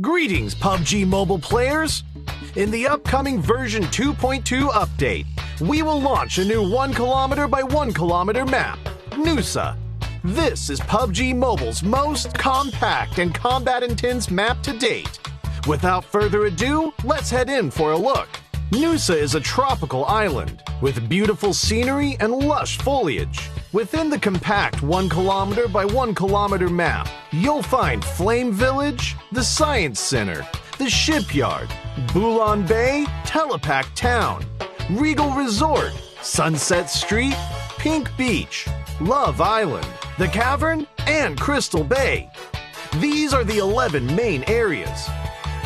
Greetings, PUBG mobile players! In the upcoming version 2.2 update, we will launch a new 1 km by 1 km map, Nusa. This is PUBG Mobile's most compact and combat-intense map to date. Without further ado, let's head in for a look. Nusa is a tropical island with beautiful scenery and lush foliage. Within the compact 1 km by 1 km map, you'll find Flame Village, the Science Center, the Shipyard, Bulan Bay, Telepac Town, Regal Resort, Sunset Street, Pink Beach, Love Island, the Cavern, and Crystal Bay. These are the 11 main areas.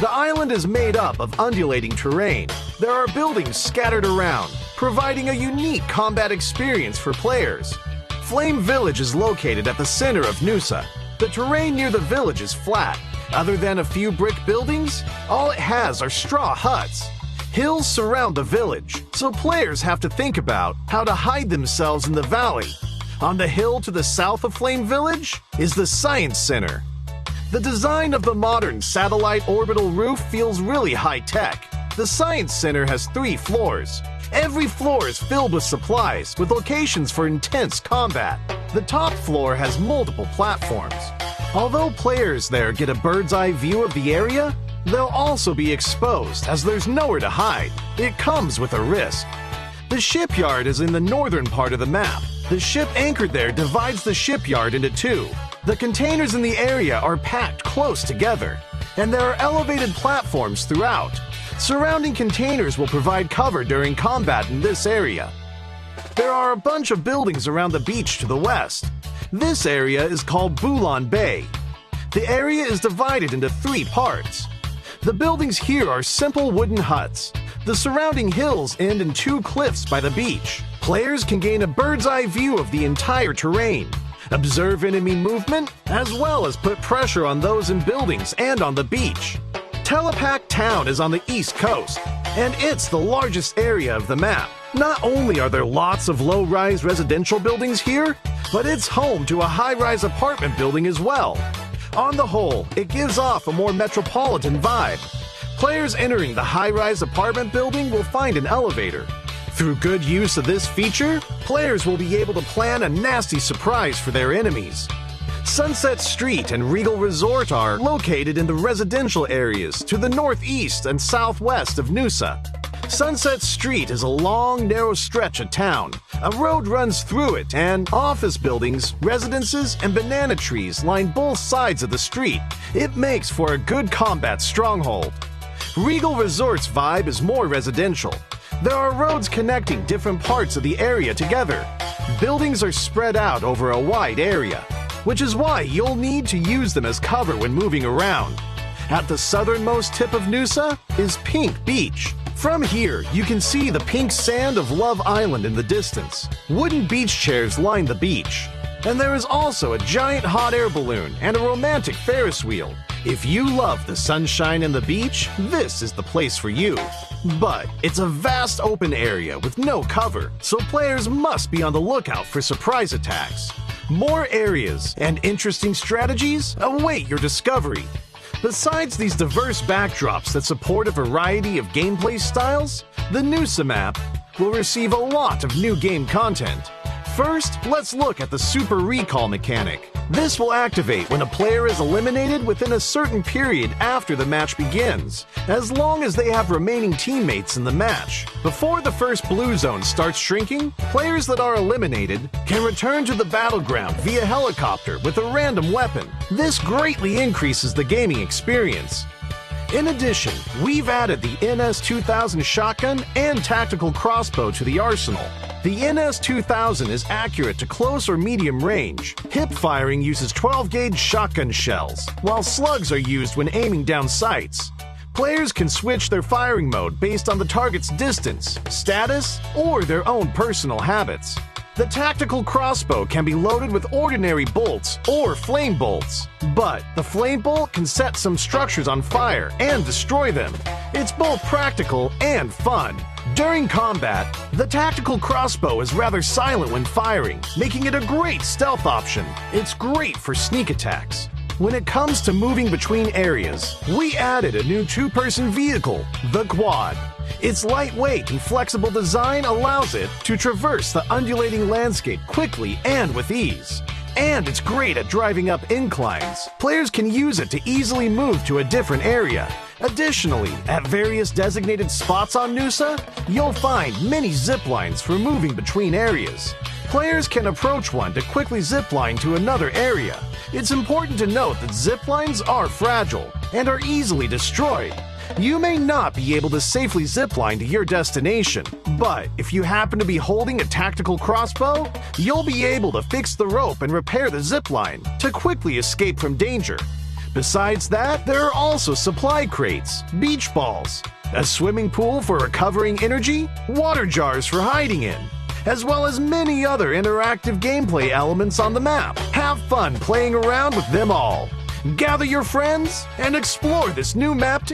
The island is made up of undulating terrain. There are buildings scattered around, providing a unique combat experience for players. Flame Village is located at the center of Nusa. The terrain near the village is flat. Other than a few brick buildings, all it has are straw huts. Hills surround the village, so players have to think about how to hide themselves in the valley. On the hill to the south of Flame Village is the Science Center. The design of the modern satellite orbital roof feels really high-tech. The Science Center has 3 floors. Every floor is filled with supplies, with locations for intense combat. The top floor has multiple platforms. Although players there get a bird's-eye view of the area, they'll also be exposed as there's nowhere to hide. It comes with a risk. The shipyard is in the northern part of the map. The ship anchored there divides the shipyard into 2. The containers in the area are packed close together, and there are elevated platforms throughout. Surrounding containers will provide cover during combat in this area. There are a bunch of buildings around the beach to the west. This area is called Bulan Bay. The area is divided into 3 parts. The buildings here are simple wooden huts. The surrounding hills end in 2 cliffs by the beach. Players can gain a bird's-eye view of the entire terrain, observe enemy movement, as well as put pressure on those in buildings and on the beach. Telepac Town is on the east coast, and it's the largest area of the map. Not only are there lots of low-rise residential buildings here, but it's home to a high-rise apartment building as well. On the whole, it gives off a more metropolitan vibe. Players entering the high-rise apartment building will find an elevator. Through good use of this feature, players will be able to plan a nasty surprise for their enemies. Sunset Street and Regal Resort are located in the residential areas to the northeast and southwest of Nusa. Sunset Street is a long, narrow stretch of town. A road runs through it, and office buildings, residences, and banana trees line both sides of the street. It makes for a good combat stronghold. Regal Resort's vibe is more residential. There are roads connecting different parts of the area together. Buildings are spread out over a wide area, which is why you'll need to use them as cover when moving around. At the southernmost tip of Nusa is Pink Beach. From here, you can see the pink sand of Love Island in the distance. Wooden beach chairs line the beach. And there is also a giant hot air balloon and a romantic Ferris wheel. If you love the sunshine and the beach, this is the place for you. But it's a vast open area with no cover, so players must be on the lookout for surprise attacks. More areas and interesting strategies await your discovery. Besides these diverse backdrops that support a variety of gameplay styles, the Nusa map will receive a lot of new game content. First, let's look at the Super Recall mechanic. This will activate when a player is eliminated within a certain period after the match begins, as long as they have remaining teammates in the match. Before the first blue zone starts shrinking, players that are eliminated can return to the battleground via helicopter with a random weapon. This greatly increases the gaming experience. In addition, we've added the NS-2000 shotgun and tactical crossbow to the arsenal. The NS-2000 is accurate to close or medium range. Hip firing uses 12-gauge shotgun shells, while slugs are used when aiming down sights. Players can switch their firing mode based on the target's distance, status, or their own personal habits. The tactical crossbow can be loaded with ordinary bolts or flame bolts, but the flame bolt can set some structures on fire and destroy them. It's both practical and fun. During combat, the tactical crossbow is rather silent when firing, making it a great stealth option. It's great for sneak attacks. When it comes to moving between areas, we added a new two-person vehicle, the Quad. Its lightweight and flexible design allows it to traverse the undulating landscape quickly and with ease. And it's great at driving up inclines. Players can use it to easily move to a different area. Additionally, at various designated spots on Nusa, you'll find many zip lines for moving between areas. Players can approach one to quickly zipline to another area. It's important to note that zip lines are fragile and are easily destroyed. You may not be able to safely zipline to your destination, but if you happen to be holding a tactical crossbow, you'll be able to fix the rope and repair the zipline to quickly escape from danger. Besides that, there are also supply crates, beach balls, a swimming pool for recovering energy, water jars for hiding in, as well as many other interactive gameplay elements on the map. Have fun playing around with them all. Gather your friends and explore this new map together.